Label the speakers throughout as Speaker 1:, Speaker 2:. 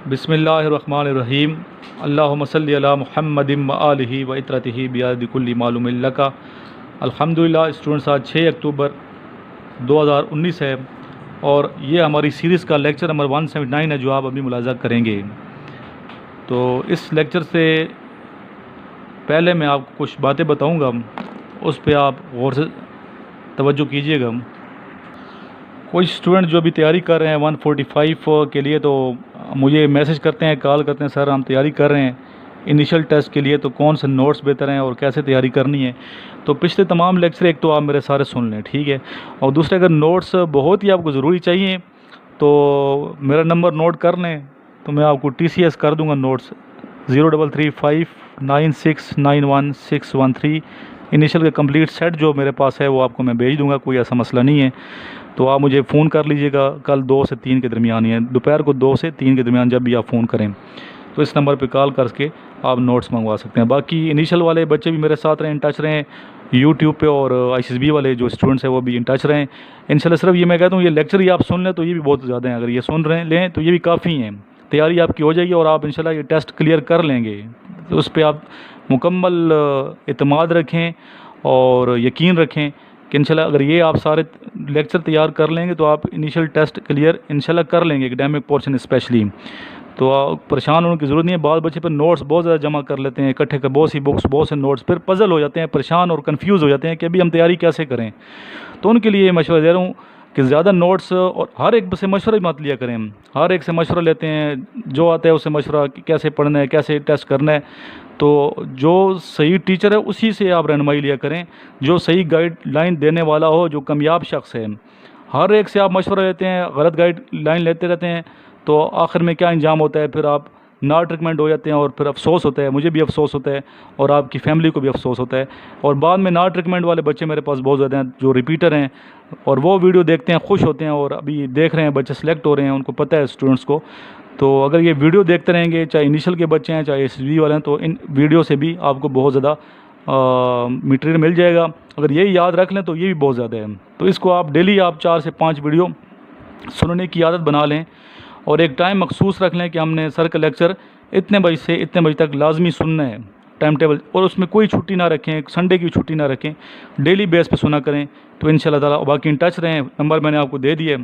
Speaker 1: بسم اللہ الرحمن الرحیم اللہم صلی علی محمد و آلہ و اطرتہ بیاد کل معلوم لک۔ الحمدللہ اسٹوڈنٹس، آج 6 اکتوبر 2019 ہے اور یہ ہماری سیریز کا لیکچر نمبر 179 ہے جو آپ ابھی ملاحظہ کریں گے۔ تو اس لیکچر سے پہلے میں آپ کو کچھ باتیں بتاؤں گا، اس پہ آپ غور سے توجہ کیجیے گا۔ کوئی اسٹوڈنٹ جو ابھی تیاری کر رہے ہیں 145 کے لیے تو مجھے میسج کرتے ہیں، کال کرتے ہیں، سر ہم تیاری کر رہے ہیں انیشل ٹیسٹ کے لیے، تو کون سے نوٹس بہتر ہیں اور کیسے تیاری کرنی ہے۔ تو پچھلے تمام لیکچر ایک تو آپ میرے سارے سن لیں، ٹھیک ہے، اور دوسرے اگر نوٹس بہت ہی آپ کو ضروری چاہیے تو میرا نمبر نوٹ کر لیں، تو میں آپ کو TCS کر دوں گا نوٹس 033596916113۔ انیشل کا کمپلیٹ سیٹ جو میرے پاس ہے وہ آپ کو میں بھیج دوں گا، کوئی ایسا مسئلہ نہیں ہے۔ تو آپ مجھے فون کر لیجئے گا کل 2 سے 3 کے درمیان ہی ہے، دوپہر کو 2 سے 3 کے درمیان جب بھی آپ فون کریں تو اس نمبر پہ کال کر کے آپ نوٹس منگوا سکتے ہیں۔ باقی انیشل والے بچے بھی میرے ساتھ رہیں، ان ٹچ رہیں یوٹیوب پہ، اور ICSB والے جو اسٹوڈنٹس ہیں وہ بھی ان ٹچ رہیں انشاءاللہ۔ صرف یہ میں کہتا ہوں یہ لیکچر ہی آپ سن لیں تو یہ بھی بہت زیادہ ہیں، اگر یہ سن رہے لیں تو یہ بھی کافی ہیں، تیاری آپ کی ہو جائے گی اور آپ انشاءاللہ یہ ٹیسٹ کلیئر کر لیں گے۔ تو اس پہ آپ مکمل اعتماد رکھیں اور یقین رکھیں کہ انشاءاللہ اگر یہ آپ سارے لیکچر تیار کر لیں گے تو آپ انیشل ٹیسٹ کلیئر انشاءاللہ کر لیں گے، اکیڈیمک پورشن اسپیشلی۔ تو آپ پریشان ہونے کی ضرورت نہیں ہے۔ بعض بچے پہ نوٹس بہت زیادہ جمع کر لیتے ہیں، اکٹھے کر بہت سی بکس، بہت سے نوٹس، پھر پزل ہو جاتے ہیں، پریشان اور کنفیوز ہو جاتے ہیں کہ ابھی ہم تیاری کیسے کریں۔ تو ان کے لیے یہ مشورہ دے رہا ہوں کہ زیادہ نوٹس اور ہر ایک سے مشورہ مت لیا کریں، ہر ایک سے مشورہ لیتے ہیں، جو آتا ہے اس سے مشورہ کہ کیسے پڑھنا ہے، کیسے ٹیسٹ کرنا ہے۔ تو جو صحیح ٹیچر ہے اسی سے آپ رہنمائی لیا کریں، جو صحیح گائیڈ لائن دینے والا ہو، جو کامیاب شخص ہے۔ ہر ایک سے آپ مشورہ لیتے ہیں، غلط گائیڈ لائن لیتے رہتے ہیں تو آخر میں کیا انجام ہوتا ہے، پھر آپ ناٹ ریکمینڈ ہو جاتے ہیں اور پھر افسوس ہوتا ہے، مجھے بھی افسوس ہوتا ہے اور آپ کی فیملی کو بھی افسوس ہوتا ہے۔ اور بعد میں ناٹ ریکمینڈ والے بچے میرے پاس بہت زیادہ ہیں جو ریپیٹر ہیں، اور وہ ویڈیو دیکھتے ہیں، خوش ہوتے ہیں، اور ابھی دیکھ رہے ہیں بچے سلیکٹ ہو رہے ہیں، ان کو پتہ ہے اسٹوڈنٹس کو۔ تو اگر یہ ویڈیو دیکھتے رہیں گے، چاہے انیشل کے بچے ہیں چاہے SSB والے ہیں، تو ان ویڈیو سے بھی آپ کو بہت زیادہ مٹیریل مل جائے گا۔ اگر یہی یاد رکھ لیں تو یہ بھی بہت زیادہ ہے۔ تو اس کو آپ ڈیلی 4 سے 5 ویڈیو سننے کی عادت بنا لیں، اور ایک ٹائم مخصوص رکھ لیں کہ ہم نے سر کا لیکچر اتنے بجے سے اتنے بجے تک لازمی سننا ہے، ٹائم ٹیبل، اور اس میں کوئی چھٹی نہ رکھیں، سنڈے کی چھٹی نہ رکھیں، ڈیلی بیس پہ سنا کریں تو انشاءاللہ تعالیٰ۔ باقی ان ٹچ رہیں، نمبر میں نے آپ کو دے دیے،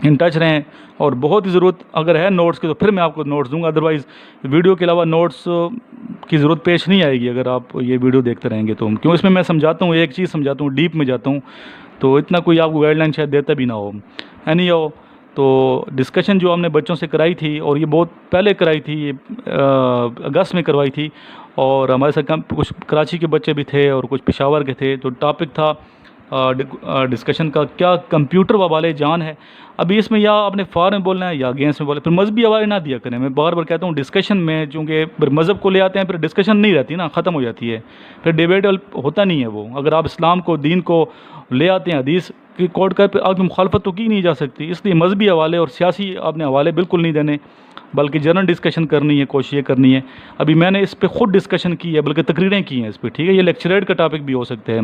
Speaker 1: ان ٹچ رہیں، اور بہت ہی ضرورت اگر ہے نوٹس کی تو پھر میں آپ کو نوٹس دوں گا، ادروائز ویڈیو کے علاوہ نوٹس کی ضرورت پیش نہیں آئے گی اگر آپ یہ ویڈیو دیکھتے رہیں گے تو، کیوں اس میں سمجھاتا ہوں، ایک چیز سمجھاتا ہوں، ڈیپ میں جاتا ہوں، تو اتنا کوئی آپ کو گائیڈ لائن شاید دیتا بھی نہ ہو۔ اینی ہو، تو ڈسکشن جو ہم نے بچوں سے کرائی تھی، اور یہ بہت پہلے کرائی تھی، یہ اگست میں کروائی تھی، اور ہمارے ساتھ کچھ کراچی کے بچے بھی تھے اور کچھ پشاور کے تھے، تو ٹاپک تھا ڈسکشن کا کیا کمپیوٹر وبال جان ہے۔ ابھی اس میں یا آپ نے فار میں بولنا ہے یا اگینسٹ میں بولنا ہے، پھر مذہبی حوالے نہ دیا کریں۔ میں بار بار کہتا ہوں ڈسکشن میں چونکہ پھر مذہب کو لے آتے ہیں، پھر ڈسکشن نہیں رہتی نا، ختم ہو جاتی ہے، پھر ڈیبیٹ ہوتا نہیں ہے وہ۔ اگر آپ اسلام کو، دین کو لے آتے ہیں، حدیث کی کوٹ کر پہ آپ کی مخالفت تو کی نہیں جا سکتی، اس لیے مذہبی حوالے اور سیاسی آپ نے حوالے بالکل نہیں دینے، بلکہ جنرل ڈسکشن کرنی ہے، کوشش یہ کرنی ہے۔ ابھی میں نے اس پہ خود ڈسکشن کی ہے، بلکہ تقریریں کی ہیں اس پہ، ٹھیک ہے۔ یہ لیکچریٹ کا ٹاپک بھی ہو سکتے ہیں،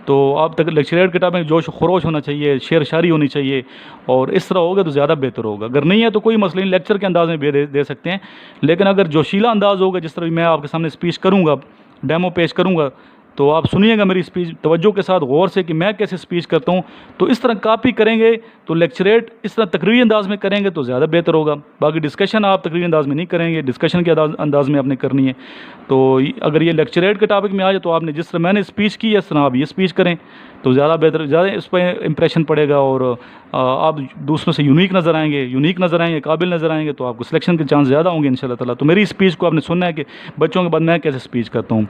Speaker 1: تو آپ لیکچریٹ کے ٹاپک میں جوش و خروش ہونا چاہیے، شعر شاعری ہونی چاہیے، اور اس طرح ہوگا تو زیادہ بہتر ہوگا۔ اگر نہیں ہے تو کوئی مسئلہ نہیں، لیکچر کے انداز میں بھی دے سکتے ہیں، لیکن اگر جوشیلا انداز ہوگا، جس طرح میں آپ کے سامنے اسپیچ کروں گا، ڈیمو پیش کروں گا، تو آپ سنیے گا میری اسپیچ توجہ کے ساتھ، غور سے کہ میں کیسے اسپیچ کرتا ہوں، تو اس طرح کاپی کریں گے تو لیکچریٹ اس طرح تقریری انداز میں کریں گے تو زیادہ بہتر ہوگا۔ باقی ڈسکشن آپ تقریری انداز میں نہیں کریں گے، ڈسکشن کے انداز میں آپ نے کرنی ہے۔ تو اگر یہ لیکچریٹ کے ٹاپک میں آ جائے تو آپ نے جس طرح میں نے اسپیچ کی ہے اس طرح آپ یہ اسپیچ کریں تو زیادہ بہتر، زیادہ اس پہ امپریشن پڑے گا، اور آپ دوسروں سے یونیک نظر آئیں گے، قابل نظر آئیں گے، تو آپ کو سلیکشن کے چانس زیادہ ہوں گے انشاءاللہ تعالیٰ۔ تو میری اسپیچ کو آپ نے سننا ہے کہ بچوں کے بعد میں کیسے اسپیچ کرتا ہوں۔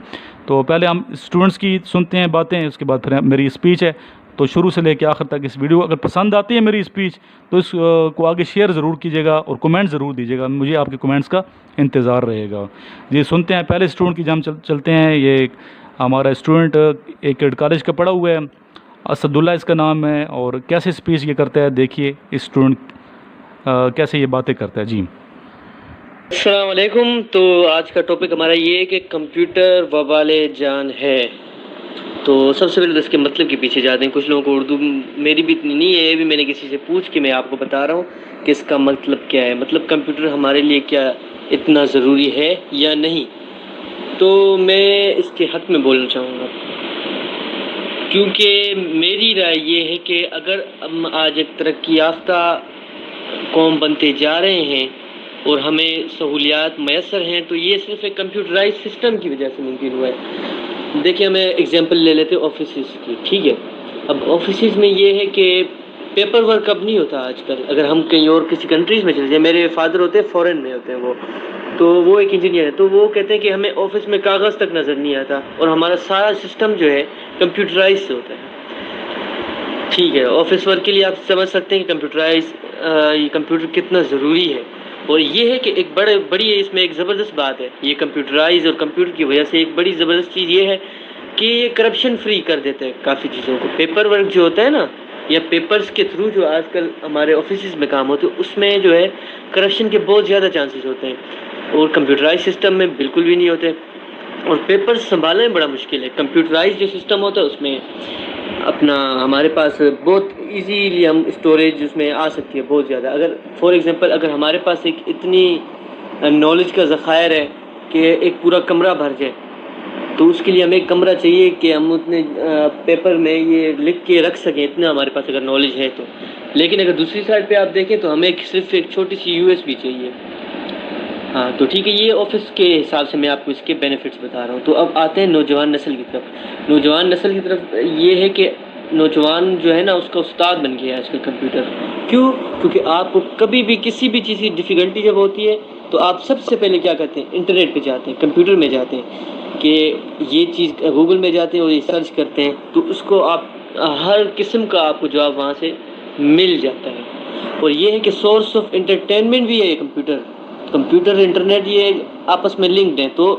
Speaker 1: تو پہلے ہم اسٹوڈنٹس کی سنتے ہیں باتیں، اس کے بعد پھر میری اسپیچ ہے۔ تو شروع سے لے کے آخر تک اس ویڈیو اگر پسند آتی ہے میری اسپیچ تو اس کو آگے شیئر ضرور کیجیے گا اور کمنٹ ضرور دیجیے گا، مجھے آپ کے کمنٹس کا انتظار رہے گا۔ یہ سنتے ہیں پہلے اسٹوڈنٹ کی جام چلتے ہیں۔ یہ ہمارا اسٹوڈنٹ ایک کالج کا پڑھا ہوا ہے، اسد اللہ اس کا نام ہے، اور کیسے اسپیچ یہ کرتا ہے دیکھیے اسٹوڈنٹ کیسے یہ باتیں کرتا ہے۔ جی
Speaker 2: السلام علیکم۔ تو آج کا ٹاپک ہمارا یہ ہے کہ کمپیوٹر وبال جان ہے۔ تو سب سے پہلے تو اس کے مطلب کے پیچھے جاتے ہیں. کچھ لوگوں کو اردو میری بھی اتنی نہیں ہے, یہ بھی میں نے کسی سے پوچھ کے میں آپ کو بتا رہا ہوں کہ اس کا مطلب کیا ہے. مطلب کمپیوٹر ہمارے لیے کیا اتنا ضروری ہے یا نہیں. تو میں اس کے حق میں بولنا چاہوں گا, کیونکہ میری رائے یہ ہے کہ اگر ہم آج ایک ترقی یافتہ قوم بنتے جا رہے ہیں اور ہمیں سہولیات میسر ہیں, تو یہ صرف ایک کمپیوٹرائز سسٹم کی وجہ سے ممکن ہوا ہے. دیکھیں ہمیں ایگزامپل لے لیتے آفیسز کی, ٹھیک ہے. اب آفیسز میں یہ ہے کہ پیپر ورک اب نہیں ہوتا آج کل. اگر ہم کہیں اور کسی کنٹریز میں چلے جائیں, میرے فادر ہوتے ہیں فورن میں ہوتے ہیں وہ, تو وہ ایک انجینئر ہے, تو وہ کہتے ہیں کہ ہمیں آفس میں کاغذ تک نظر نہیں آتا اور ہمارا سارا سسٹم جو ہے کمپیوٹرائز سے ہوتا ہے. ٹھیک ہے, آفس ورک کے لیے آپ سمجھ سکتے ہیں کہ کمپیوٹر کتنا ضروری ہے. اور یہ ہے کہ ایک بڑی اس میں ایک زبردست بات ہے, یہ کمپیوٹرائز اور کمپیوٹر کی وجہ سے ایک بڑی زبردست چیز یہ ہے کہ یہ کرپشن فری کر دیتے ہیں کافی چیزوں کو. پیپر ورک جو ہوتا ہے نا, یا پیپرز کے تھرو جو آج کل ہمارے آفیسز میں کام ہوتے ہیں, اس میں جو ہے کرپشن کے بہت زیادہ چانسز ہوتے ہیں, اور کمپیوٹرائز سسٹم میں بالکل بھی نہیں ہوتے. اور پیپر سنبھالنا بڑا مشکل ہے. کمپیوٹرائز جو سسٹم ہوتا ہے اس میں اپنا ہمارے پاس بہت ایزیلی ہم اسٹوریج اس میں آ سکتی ہے بہت زیادہ. اگر فار ایگزامپل اگر ہمارے پاس ایک اتنی نالج کا ذخائر ہے کہ ایک پورا کمرہ بھر جائے, تو اس کے لیے ہمیں ایک کمرہ چاہیے کہ ہم اتنے پیپر میں یہ لکھ کے رکھ سکیں, اتنا ہمارے پاس اگر نالج ہے تو. لیکن اگر دوسری سائڈ پہ آپ دیکھیں تو ہمیں صرف ایک چھوٹی سی USB چاہیے. ہاں تو ٹھیک ہے, یہ آفس کے حساب سے میں آپ کو اس کے بینیفٹس بتا رہا ہوں. تو اب آتے ہیں نوجوان نسل کی طرف. نوجوان نسل کی طرف یہ ہے کہ نوجوان جو ہے نا اس کا استاد بن گیا ہے آج کل کمپیوٹر. کیوں؟ کیونکہ آپ کو کبھی بھی کسی بھی چیز کی ڈیفیکلٹی جب ہوتی ہے تو آپ سب سے پہلے کیا کرتے ہیں, انٹرنیٹ پہ جاتے ہیں, کمپیوٹر میں جاتے ہیں کہ یہ چیز گوگل میں جاتے ہیں اور یہ سرچ کرتے ہیں, تو اس کو آپ ہر قسم کا آپ کو جواب وہاں سے مل جاتا ہے. اور یہ ہے کہ سورس آف انٹرٹینمنٹ بھی ہے یہ کمپیوٹر انٹرنیٹ یہ آپس میں لنکڈ ہیں, تو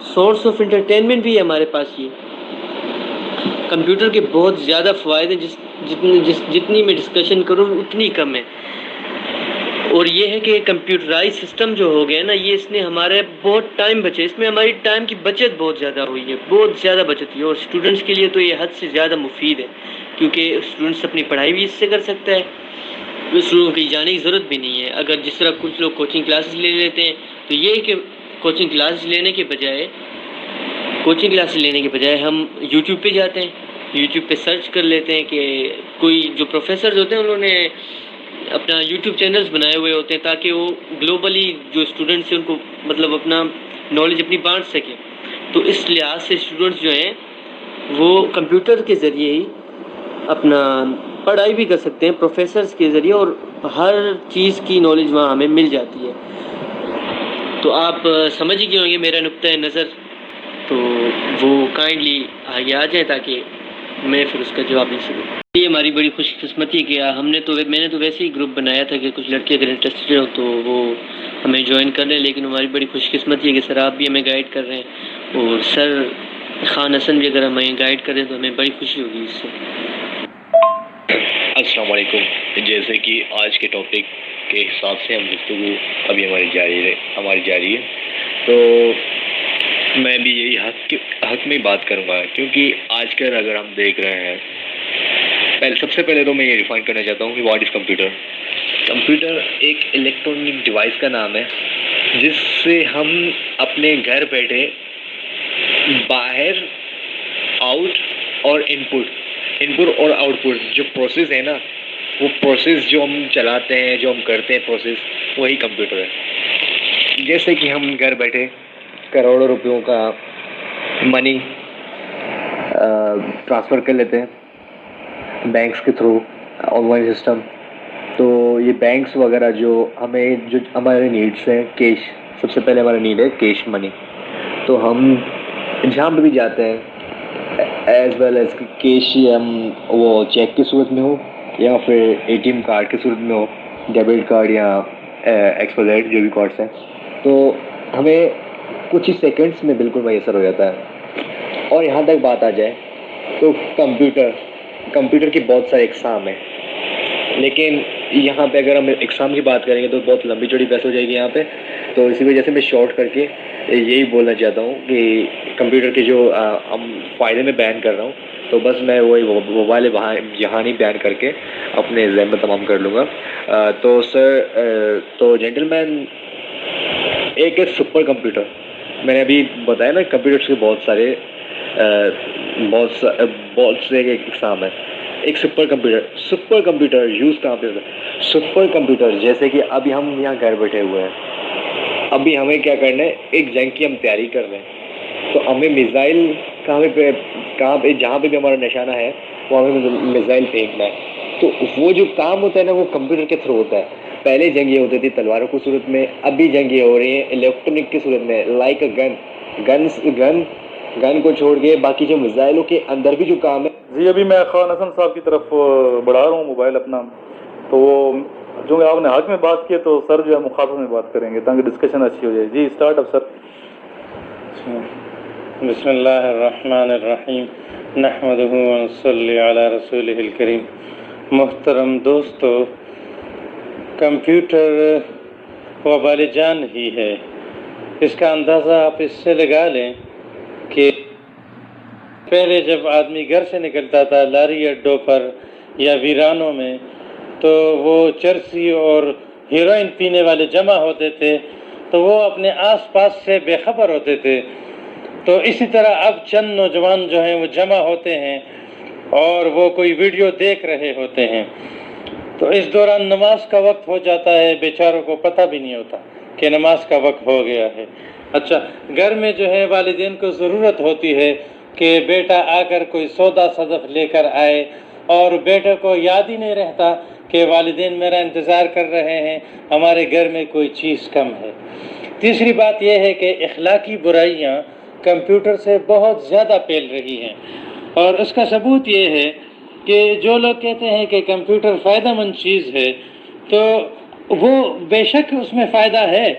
Speaker 2: سورس آف انٹرٹینمنٹ بھی ہے ہمارے پاس. یہ کمپیوٹر کے بہت زیادہ فوائد ہیں, جتنی میں ڈسکشن کروں اتنی کم ہے. اور یہ ہے کہ کمپیوٹرائز سسٹم جو ہو گیا نا, یہ اس نے ہمارے بہت ٹائم بچے, اس میں ہماری ٹائم کی بچت بہت زیادہ ہوئی ہے, بہت زیادہ بچت ہوئی ہے. اور اسٹوڈنٹس کے لیے تو یہ حد سے زیادہ مفید ہے, کیونکہ اسٹوڈنٹس اپنی پڑھائی بھی اس سے کر سکتا ہے, اس لوگوں کی جانے کی ضرورت بھی نہیں ہے. اگر جس طرح کچھ لوگ کوچنگ کلاسز لے لیتے ہیں, تو یہ کہ کوچنگ کلاسز لینے کے بجائے ہم یوٹیوب پہ جاتے ہیں, یوٹیوب پہ سرچ کر لیتے ہیں کہ کوئی جو پروفیسرز ہوتے ہیں انہوں نے اپنا یوٹیوب چینلز بنائے ہوئے ہوتے ہیں تاکہ وہ گلوبلی جو اسٹوڈنٹس ہیں ان کو مطلب اپنا نالج اپنی بانٹ سکیں. تو اس لحاظ سے اسٹوڈنٹس جو ہیں وہ کمپیوٹر کے ذریعے ہی اپنا پڑھائی بھی کر سکتے ہیں پروفیسرز کے ذریعے, اور ہر چیز کی نالج وہاں ہمیں مل جاتی ہے. تو آپ سمجھ ہی گئے ہوں گے میرا نقطۂ نظر, تو وہ کائنڈلی آگے آ جائیں تاکہ میں پھر اس کا جواب دے سکوں. یہ ہماری بڑی خوش قسمتی ہے کہ میں نے تو ویسے ہی گروپ بنایا تھا کہ کچھ لڑکے اگر انٹرسٹڈ ہو تو وہ ہمیں جوائن کر لیں, لیکن ہماری بڑی خوش قسمتی ہے کہ سر آپ بھی ہمیں گائیڈ کر رہے ہیں, اور سر خان حسن بھی اگر ہمیں گائیڈ کریں تو ہمیں بڑی خوشی ہوگی اس سے.
Speaker 3: السلام علیکم. جیسے کہ آج کے ٹاپک کے حساب سے ہم گفتگو ابھی ہماری جاری ہے, تو میں بھی یہی حق میں بات کروں گا, کیونکہ آج کل اگر ہم دیکھ رہے ہیں, سب سے پہلے تو میں یہ ڈیفائن کرنا چاہتا ہوں کہ واٹ از کمپیوٹر. کمپیوٹر ایک الیکٹرانک ڈیوائس کا نام ہے جس سے ہم اپنے گھر بیٹھے باہر آؤٹ اور انپٹ اور آؤٹ پٹ جو پروسیس ہے نا, وہ پروسیس جو ہم چلاتے ہیں, جو ہم کرتے ہیں پروسیس, وہی کمپیوٹر ہے. جیسے کہ ہم گھر بیٹھے کروڑوں روپیوں کا منی ٹرانسفر کر لیتے ہیں بینکس کے تھرو, آن لائن سسٹم. تو یہ بینکس وغیرہ جو ہمارے نیڈس ہیں, کیش, سب سے پہلے ہمارا نیڈ ہے کیش منی. تو ہم جہاں پہ بھی جاتے ہیں ایز ویل ایز کیش, وہ چیک کی صورت میں ہو یا پھر ATM کارڈ کی صورت میں ہو, ڈیبٹ کارڈ یا XYZ جو بھی کارڈس ہیں, تو ہمیں کچھ ہی سیکنڈس میں بالکل میسر ہو جاتا ہے. اور یہاں تک بات آ جائے تو کمپیوٹر کی بہت سارے اقسام ہیں, لیکن یہاں پہ اگر ہم اقسام کی بات کریں گے تو بہت لمبی چوڑی بحث ہو جائے گی یہاں پہ. تو اسی وجہ سے میں شارٹ کر کے یہی بولنا چاہتا ہوں کہ کمپیوٹر کے جو ہم فائدے میں بیان کر رہا ہوں تو بس میں وہی وہ والے جہانی بیان کر کے اپنے ذہن میں تمام کر لوں گا. تو سر تو جینٹل مین ایک ہے سپر کمپیوٹر. میں نے ابھی بتایا نا کمپیوٹرس کے بہت سے اقسام ہیں. ایک سپر کمپیوٹر یوز کہاں پہ ہوتا ہے؟ سپر کمپیوٹر جیسے کہ ابھی ہم یہاں گھر بیٹھے ہوئے ہیں, ابھی ہمیں کیا کرنا ہے, ایک جنگ کی ہم تیاری کر رہے ہیں, تو ہمیں میزائل کہاں پہ جہاں پہ بھی ہمارا نشانہ ہے وہ ہمیں میزائل پھینکنا ہے. تو وہ جو کام ہوتا ہے نا وہ کمپیوٹر کے تھرو ہوتا ہے. پہلے جنگیں ہوتی تھی تلواروں کی صورت میں, ابھی جنگیں ہو رہی ہیں الیکٹرانک کی صورت میں, لائک اے گن کو چھوڑ کے باقی جو میزائلوں کے اندر بھی جو کام ہے.
Speaker 1: جی ابھی میں خان حسن صاحب کی طرف بڑھا رہا ہوں موبائل اپنا, تو وہ جو آپ نے حق میں بات کی تو سر جو ہے مخاطب میں بات کریں گے تاکہ ڈسکشن اچھی ہو جائے. جی اسٹارٹ اب سر.
Speaker 4: بسم اللہ الرحمن الرحیم نحمدہ ونصلی علی رسولہ الکریم. محترم دوستو, کمپیوٹر وبال جان ہی ہے. اس کا اندازہ آپ اس سے لگا لیں کہ پہلے جب آدمی گھر سے نکلتا تھا لاری اڈوں پر یا ویرانوں میں, تو وہ چرسی اور ہیروئن پینے والے جمع ہوتے تھے, تو وہ اپنے آس پاس سے بے خبر ہوتے تھے. تو اسی طرح اب چند نوجوان جو ہیں وہ جمع ہوتے ہیں اور وہ کوئی ویڈیو دیکھ رہے ہوتے ہیں. تو اس دوران نماز کا وقت ہو جاتا ہے, بیچاروں کو پتہ بھی نہیں ہوتا کہ نماز کا وقت ہو گیا ہے. اچھا, گھر میں جو ہے والدین کو ضرورت ہوتی ہے کہ بیٹا آ کر کوئی سودا صدف لے کر آئے, اور بیٹے کو یاد ہی نہیں رہتا کہ والدین میرا انتظار کر رہے ہیں, ہمارے گھر میں کوئی چیز کم ہے. تیسری بات یہ ہے کہ اخلاقی برائیاں کمپیوٹر سے بہت زیادہ پھیل رہی ہیں, اور اس کا ثبوت یہ ہے کہ جو لوگ کہتے ہیں کہ کمپیوٹر فائدہ مند چیز ہے, تو وہ بے شک اس میں فائدہ ہے,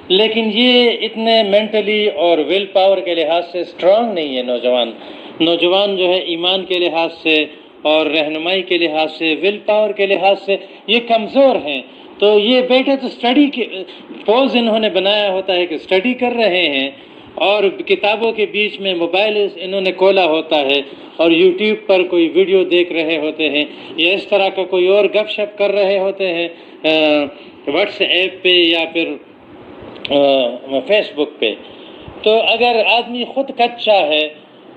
Speaker 4: لیکن یہ اتنے مینٹلی اور ول پاور کے لحاظ سے اسٹرانگ نہیں ہے. نوجوان جو ہے ایمان کے لحاظ سے اور رہنمائی کے لحاظ سے, ول پاور کے لحاظ سے یہ کمزور ہیں. تو یہ بیٹے تو اسٹڈی کے پوز انہوں نے بنایا ہوتا ہے کہ اسٹڈی کر رہے ہیں, اور کتابوں کے بیچ میں موبائل انہوں نے کھولا ہوتا ہے اور یوٹیوب پر کوئی ویڈیو دیکھ رہے ہوتے ہیں, یا اس طرح کا کوئی اور گپ شپ کر رہے ہوتے ہیں واٹس ایپ پہ یا پھر فیس بک پہ. تو اگر آدمی خود کچا ہے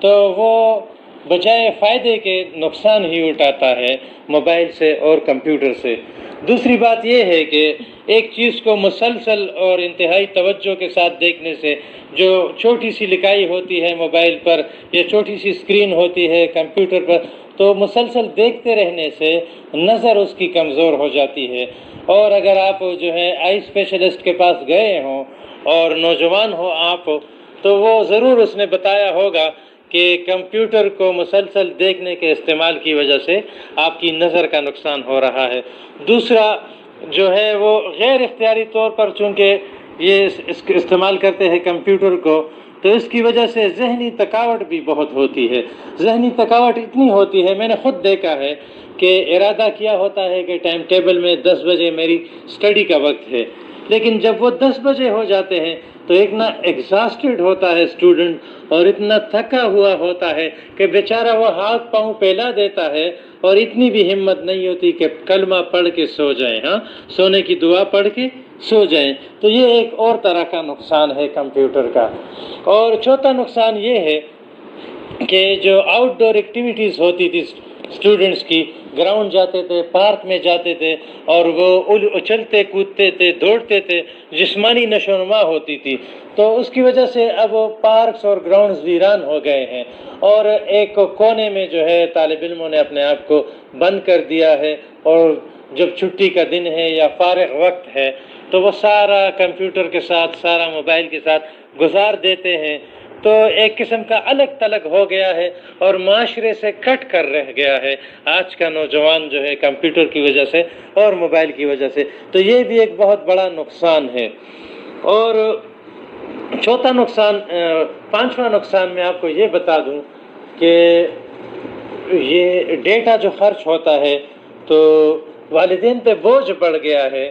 Speaker 4: تو وہ بجائے فائدے کے نقصان ہی اٹھاتا ہے موبائل سے اور کمپیوٹر سے. دوسری بات یہ ہے کہ ایک چیز کو مسلسل اور انتہائی توجہ کے ساتھ دیکھنے سے, جو چھوٹی سی لکائی ہوتی ہے موبائل پر یا چھوٹی سی اسکرین ہوتی ہے کمپیوٹر پر, تو مسلسل دیکھتے رہنے سے نظر اس کی کمزور ہو جاتی ہے. اور اگر آپ جو ہے آئی اسپیشلسٹ کے پاس گئے ہوں اور نوجوان ہو آپ, تو وہ ضرور اس نے بتایا ہوگا کہ کمپیوٹر کو مسلسل دیکھنے کے استعمال کی وجہ سے آپ کی نظر کا نقصان ہو رہا ہے. دوسرا جو ہے وہ غیر اختیاری طور پر چونکہ یہ استعمال کرتے ہیں کمپیوٹر کو, تو اس کی وجہ سے ذہنی تھکاوٹ بھی بہت ہوتی ہے. ذہنی تھکاوٹ اتنی ہوتی ہے, میں نے خود دیکھا ہے کہ ارادہ کیا ہوتا ہے کہ ٹائم ٹیبل میں 10 بجے میری اسٹڈی کا وقت ہے, لیکن جب وہ 10 بجے ہو جاتے ہیں تو اتنا ایگزاسٹڈ ہوتا ہے اسٹوڈنٹ اور اتنا تھکا ہوا ہوتا ہے کہ بیچارہ وہ ہاتھ پاؤں پھیلا دیتا ہے, اور اتنی بھی ہمت نہیں ہوتی کہ کلمہ پڑھ کے سو جائیں, سونے کی دعا پڑھ کے سو جائیں. تو یہ ایک اور طرح کا نقصان ہے کمپیوٹر کا. اور چوتھا نقصان یہ ہے کہ جو آؤٹ ڈور ایکٹیویٹیز ہوتی تھی اسٹوڈنٹس کی, گراؤنڈ جاتے تھے, پارک میں جاتے تھے, اور وہ اچھلتے کودتے تھے, دوڑتے تھے, جسمانی نشو و نما ہوتی تھی, تو اس کی وجہ سے اب پارکس اور گراؤنڈز ویران ہو گئے ہیں, اور ایک کونے میں جو ہے طالب علموں نے اپنے آپ کو بند کر دیا ہے, اور جب چھٹی کا دن ہے یا فارغ وقت ہے تو وہ سارا کمپیوٹر کے ساتھ, سارا موبائل کے ساتھ گزار دیتے ہیں. تو ایک قسم کا الگ تلگ ہو گیا ہے اور معاشرے سے کٹ کر رہ گیا ہے آج کا نوجوان جو ہے کمپیوٹر کی وجہ سے اور موبائل کی وجہ سے. تو یہ بھی ایک بہت بڑا نقصان ہے. اور چوتھا نقصان, پانچواں نقصان میں آپ کو یہ بتا دوں کہ یہ ڈیٹا جو خرچ ہوتا ہے تو والدین پہ بوجھ بڑھ گیا ہے.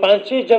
Speaker 4: 5-6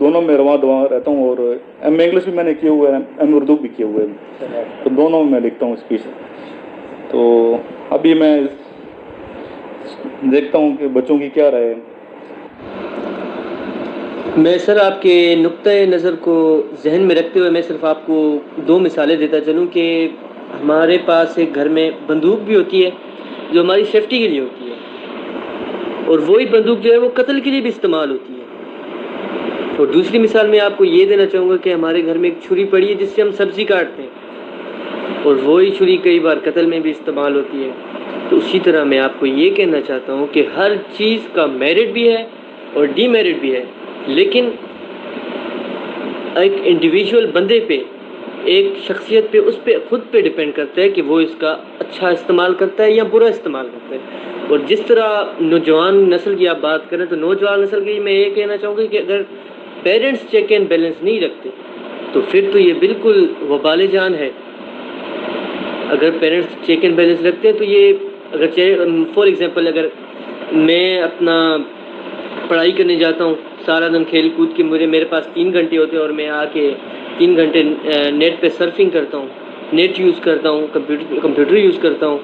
Speaker 1: دونوں میں رواں دواں رہتا ہوں، اور ایم اے انگلش بھی میں نے کیے ہوئے ہیں، ایم اردو بھی کیے ہوئے ہیں، تو دونوں میں لکھتا ہوں اسپیچ۔ تو ابھی میں دیکھتا ہوں کہ بچوں کی کیا رائے ہے۔
Speaker 2: میں سر آپ کے نقطۂ نظر کو ذہن میں رکھتے ہوئے میں صرف آپ کو 2 مثالیں دیتا چلوں کہ ہمارے پاس ایک گھر میں بندوق بھی ہوتی ہے جو ہماری سیفٹی کے لیے ہوتی ہے، اور وہی بندوق جو ہے وہ قتل کے لیے بھی استعمال ہوتی ہے۔ اور دوسری مثال میں آپ کو یہ دینا چاہوں گا کہ ہمارے گھر میں ایک چھری پڑی ہے جس سے ہم سبزی کاٹتے ہیں، اور وہی چھری کئی بار قتل میں بھی استعمال ہوتی ہے۔ تو اسی طرح میں آپ کو یہ کہنا چاہتا ہوں کہ ہر چیز کا میرٹ بھی ہے اور ڈی میرٹ بھی ہے، لیکن ایک انڈیویجول بندے پہ، ایک شخصیت پہ، اس پہ خود پہ ڈیپینڈ کرتا ہے کہ وہ اس کا اچھا استعمال کرتا ہے یا برا استعمال کرتا ہے۔ اور جس طرح نوجوان نسل کی آپ بات کریں تو نوجوان نسل کی میں یہ کہنا چاہوں گا کہ اگر پیرنٹس چیک اینڈ بیلنس نہیں رکھتے تو پھر تو یہ بالکل وبال جان ہے۔ اگر پیرنٹس چیک اینڈ بیلنس رکھتے ہیں تو یہ اگر فار ایگزامپل اگر میں اپنا پڑھائی کرنے جاتا ہوں، سارا دن کھیل کود کے میرے پاس 3 گھنٹے ہوتے ہیں، اور میں آ کے 3 گھنٹے نیٹ پہ سرفنگ کرتا ہوں، نیٹ یوز کرتا ہوں، کمپیوٹر یوز کرتا ہوں،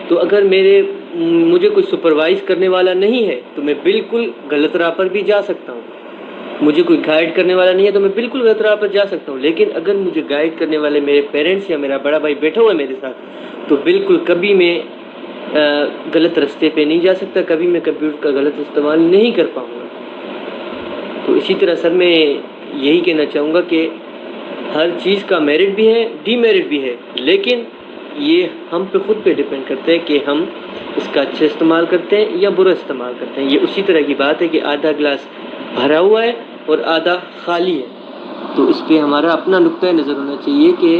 Speaker 2: تو اگر مجھے کوئی سپروائز کرنے والا نہیں ہے تو میں بالکل غلط راہ پر بھی جا سکتا ہوں۔ مجھے کوئی گائیڈ کرنے والا نہیں ہے تو میں بالکل غلط راہ پر جا سکتا ہوں، لیکن اگر مجھے گائیڈ کرنے والے میرے پیرنٹس یا میرا بڑا بھائی بیٹھا ہوا ہے میرے ساتھ تو بالکل کبھی میں غلط رستے پہ نہیں جا سکتا، کبھی میں کمپیوٹر کا غلط استعمال نہیں کر پاؤں گا۔ تو اسی طرح سر میں یہی کہنا چاہوں گا کہ ہر چیز کا میرٹ بھی ہے، ڈی میرٹ بھی ہے، لیکن یہ ہم پہ خود پہ ڈیپینڈ کرتا ہے کہ ہم اس کا اچھا استعمال کرتے ہیں یا برا استعمال کرتے ہیں۔ یہ اسی طرح کی بات ہے کہ آدھا گلاس بھرا ہوا ہے اور آدھا خالی ہے، تو اس پہ ہمارا اپنا نقطۂ نظر ہونا چاہیے کہ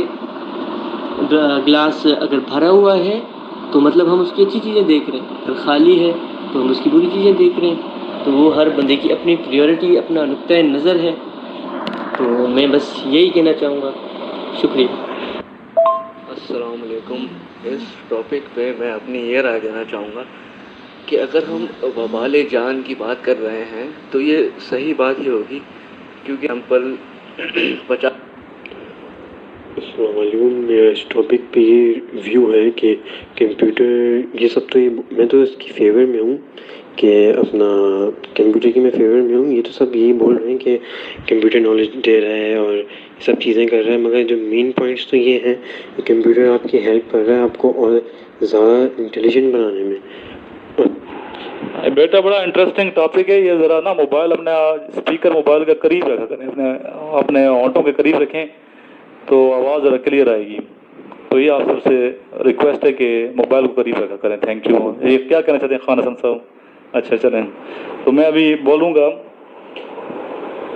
Speaker 2: گلاس اگر بھرا ہوا ہے تو مطلب ہم اس کی اچھی چیزیں دیکھ رہے ہیں، اگر خالی ہے تو ہم اس کی بری چیزیں دیکھ رہے ہیں۔ تو وہ ہر بندے کی اپنی پریورٹی، اپنا نقطۂ نظر ہے۔ تو میں بس یہی کہنا چاہوں گا، شکریہ۔
Speaker 3: السلام علیکم۔ اس ٹاپک پہ میں اپنی یہ رائے دینا چاہوں گا کہ اگر ہم وبال جان کی بات کر رہے ہیں تو یہ صحیح بات ہی ہوگی، کیونکہ ہم پر
Speaker 5: السلام علیکم۔ میرا اس ٹاپک پہ یہ ویو ہے کہ کمپیوٹر یہ سب تو میں تو اس کی فیور میں ہوں کہ اپنا کمپیوٹر کی میں فیور میں ہوں۔ یہ تو سب یہی بول رہے ہیں کہ کمپیوٹر نالج دے رہا ہے اور یہ سب چیزیں کر رہا ہے، مگر جو مین پوائنٹس تو یہ ہیں کہ کمپیوٹر آپ کی ہیلپ کر رہا ہے آپ کو اور زیادہ انٹیلیجنٹ بنانے میں۔
Speaker 1: بیٹا بڑا انٹرسٹنگ ٹاپک ہے یہ، ذرا نا موبائل اپنا اسپیکر موبائل کا قریب رکھا کریں، اپنے ہونٹوں کے قریب رکھیں تو آواز ذرا کلیئر آئے گی۔ تو یہ آپ سب سے ریکویسٹ ہے کہ موبائل کو قریب رکھا کریں۔ Thank you. یہ کیا کہنا چاہتے ہیں خان حسن صاحب؟ اچھا چلیں، تو میں ابھی بولوں گا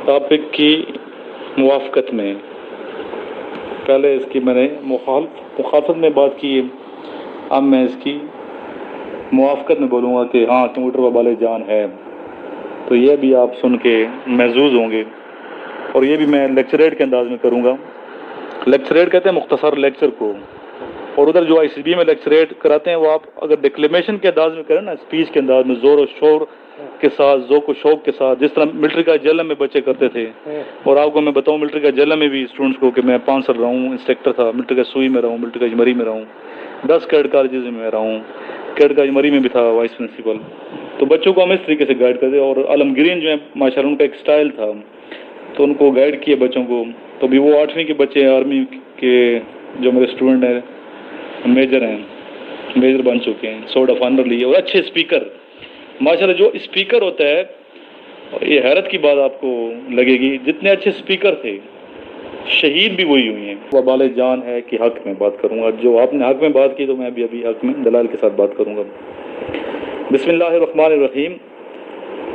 Speaker 1: ٹاپک کی موافقت میں۔ پہلے اس کی میں نے مخالفت میں بات کی، اب میں اس کی موافقت میں بولوں گا کہ ہاں کمپیوٹر وبال جان ہے۔ تو یہ بھی آپ سن کے محظوظ ہوں گے، اور یہ بھی میں لیکچریٹ کے انداز میں کروں گا۔ لیکچریٹ کہتے ہیں مختصر لیکچر کو، اور ادھر جو ICB میں لیکچریٹ کراتے ہیں وہ آپ اگر ڈکلیمیشن کے انداز میں کریں نا، اسپیچ کے انداز میں زور و شور کے ساتھ، ذوق و شوق کے ساتھ، جس طرح ملٹری کا جیلم میں بچے کرتے تھے۔ اور آپ کو میں بتاؤں ملٹری کا جیلم میں بھی اسٹوڈنٹس کو کہ میں 5 سال رہا ہوں، انسٹرکٹر تھا، ملٹری کا سوئی میں رہا ہوں، ملٹری کا جمری میں رہا ہوں، 10 کیڈ کالجز میں رہا ہوں، کیڈ کا جمری میں بھی تھا وائس پرنسپل۔ تو بچوں کو ہم اس طریقے سے گائیڈ کرتے، اور عالمگیرین جو ہیں ماشاء اللہ ان کا ایک سٹائل تھا، تو ان کو گائیڈ کیے بچوں کو۔ تو بھی وہ 8ویں کے بچے آرمی کے جو میرے اسٹوڈنٹ ہیں میجر بن چکے ہیں، سورڈ آف آنر لیے، اور اچھے اسپیکر ماشاءاللہ۔ جو اسپیکر ہوتا ہے یہ حیرت کی بات آپ کو لگے گی، جتنے اچھے اسپیکر تھے شہید بھی وہی ہوئی ہیں۔ وبال جان ہے کہ حق میں بات کروں گا، جو آپ نے حق میں بات کی تو میں بھی ابھی حق میں دلائل کے ساتھ بات کروں گا۔ بسم اللہ الرحمن الرحیم۔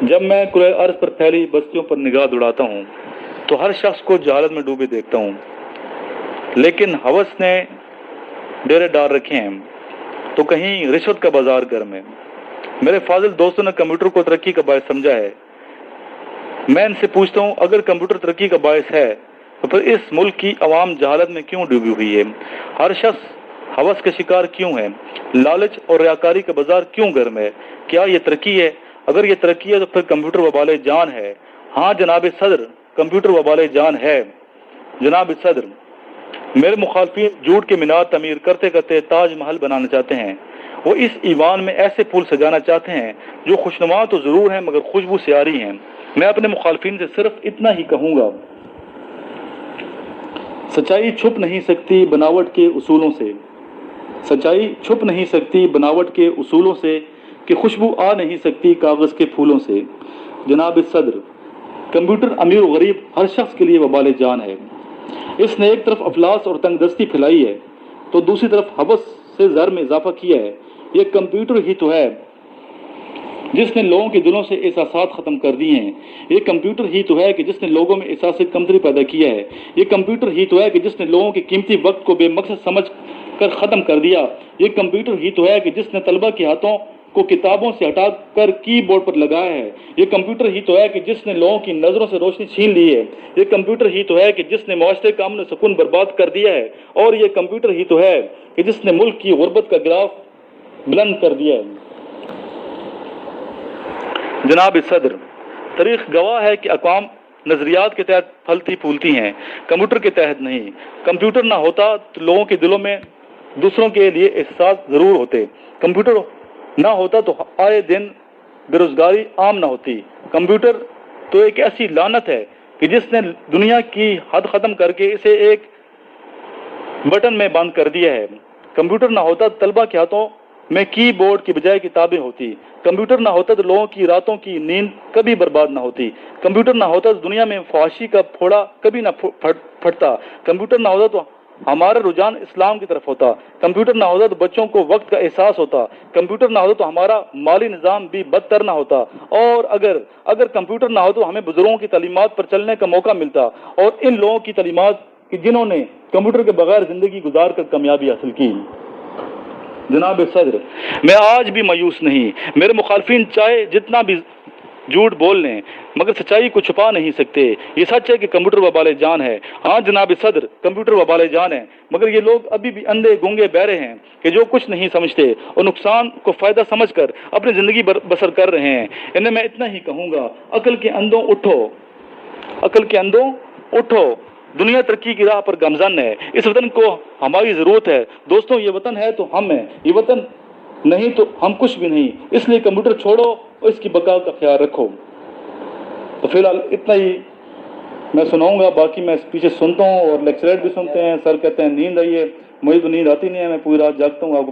Speaker 1: جب میں کرۂ ارض پر پھیلی بستیوں پر نگاہ دوڑاتا ہوں تو ہر شخص کو جہالت میں ڈوبے دیکھتا ہوں، لیکن ہوس نے ڈیرے ڈال رکھے ہیں تو کہیں رشوت کا بازار گرم ہے۔ میرے فاضل دوستوں نے کمپیوٹر کو ترقی کا باعث سمجھا ہے۔ میں ان سے پوچھتا ہوں اگر کمپیوٹر ترقی کا باعث ہے تو پھر اس ملک کی عوام جہالت میں کیوں ڈوبی ہوئی ہے؟ ہر شخص ہوس کا شکار کیوں ہے؟ لالچ اور ریاکاری کا بازار کیوں گرم ہے؟ کیا یہ ترقی ہے؟ اگر یہ ترقی ہے تو پھر کمپیوٹر وبال جان ہے ہاں جناب صدر، کمپیوٹر وبال جان ہے۔ جناب صدر، میرے مخالفین جھوٹ کے مینار تعمیر کرتے کرتے تاج محل بنانا چاہتے ہیں۔ وہ اس ایوان میں ایسے پھول سجانا چاہتے ہیں جو خوشنما تو ضرور ہیں مگر خوشبو سے آ رہی ہیں۔ میں اپنے مخالفین سے صرف اتنا ہی کہوں گا، سچائی چھپ نہیں سکتی بناوٹ کے اصولوں سے، سچائی چھپ نہیں سکتی بناوٹ کے اصولوں سے، کہ خوشبو آ نہیں سکتی کاغذ کے پھولوں سے۔ جناب صدر، کمپیوٹر امیر و غریب ہر شخص کے لیے وبال جان ہے۔ اس نے ایک طرف افلاس اور تنگ دستی پھیلائی ہے تو دوسری طرف حوث سے زر میں اضافہ کیا ہے۔ یہ کمپیوٹر ہی تو ہے جس نے لوگوں کے دلوں سے احساسات ختم کر دیے ہیں۔ یہ کمپیوٹر ہی تو ہے کہ جس نے لوگوں میں احساس کمتری پیدا کیا ہے۔ یہ کمپیوٹر ہی تو ہے کہ جس نے لوگوں کے قیمتی وقت کو بے مقصد سمجھ کر ختم کر دیا۔ یہ کمپیوٹر ہی تو ہے کہ جس نے طلبہ کے ہاتھوں کو کتابوں سے ہٹا کر کی بورڈ پر لگایا ہے۔ یہ کمپیوٹر ہی تو ہے کہ جس نے لوگوں کی نظروں سے روشنی چھین لی ہے۔ یہ کمپیوٹر ہی تو ہے کہ جس نے معاشرے کا امن و سکون برباد کر دیا ہے، اور یہ کمپیوٹر ہی تو ہے کہ جس نے ملک کی غربت کا گراف بلند کر دیا ہے۔ جناب صدر، تاریخ گواہ ہے کہ اقوام نظریات کے تحت پھلتی پھولتی ہیں، کمپیوٹر کے تحت نہیں۔ کمپیوٹر نہ ہوتا تو لوگوں کے دلوں میں دوسروں کے لیے احساس ضرور ہوتے۔ کمپیوٹر نہ ہوتا تو آئے دن بے روزگاری عام نہ ہوتی۔ کمپیوٹر تو ایک ایسی لعنت ہے کہ جس نے دنیا کی حد ختم کر کے اسے ایک بٹن میں بند کر دیا ہے۔ کمپیوٹر نہ ہوتا تو طلبہ کے ہاتھوں میں کی بورڈ کی بجائے کتابیں ہوتی۔ کمپیوٹر نہ ہوتا تو لوگوں کی راتوں کی نیند کبھی برباد نہ ہوتی۔ کمپیوٹر نہ ہوتا تو دنیا میں فحاشی کا پھوڑا کبھی نہ پھٹتا۔ کمپیوٹر نہ ہوتا تو ہمارا رجحان اسلام کی طرف ہوتا۔ کمپیوٹر نہ ہوتا تو بچوں کو وقت کا احساس ہوتا۔ کمپیوٹر نہ ہوتا تو ہمارا مالی نظام بھی بدتر نہ ہوتا، اور اگر کمپیوٹر نہ ہو تو ہمیں بزرگوں کی تعلیمات پر چلنے کا موقع ملتا، اور ان لوگوں کی تعلیمات کہ جنہوں نے کمپیوٹر کے بغیر زندگی گزار کر کامیابی حاصل کی۔ جناب صدر، میں آج بھی مایوس نہیں۔ میرے مخالفین چاہے جتنا بھی جھوٹ بول لیں مگر سچائی کو چھپا نہیں سکتے۔ یہ سچ ہے کہ کمپیوٹر وبال جان ہے۔ ہاں جناب صدر، کمپیوٹر وبال جان ہے، مگر یہ لوگ ابھی بھی اندھے گونگے بہرے ہیں کہ جو کچھ نہیں سمجھتے اور نقصان کو فائدہ سمجھ کر اپنی زندگی بسر کر رہے ہیں۔ انہیں میں اتنا ہی کہوں گا، عقل کے اندھوں اٹھو، عقل کے اندھوں اٹھو، دنیا ترقی کی راہ پر گامزن ہے۔ اس وطن کو ہماری ضرورت ہے۔ دوستوں، یہ وطن ہے تو ہم ہیں، یہ وطن نہیں تو ہم کچھ بھی نہیں۔ اس لیے کمپیوٹر چھوڑو اور اس کی بقا کا خیال رکھو۔ تو فی الحال اتنا ہی میں سناؤں گا، باقی میں پیچھے سنتا ہوں اور لیکچرر بھی سنتے ہیں۔ سر کہتے ہیں نیند آئی ہے، مجھے تو نیند آتی نہیں ہے، میں پوری رات جاگتا ہوں۔ آپ کو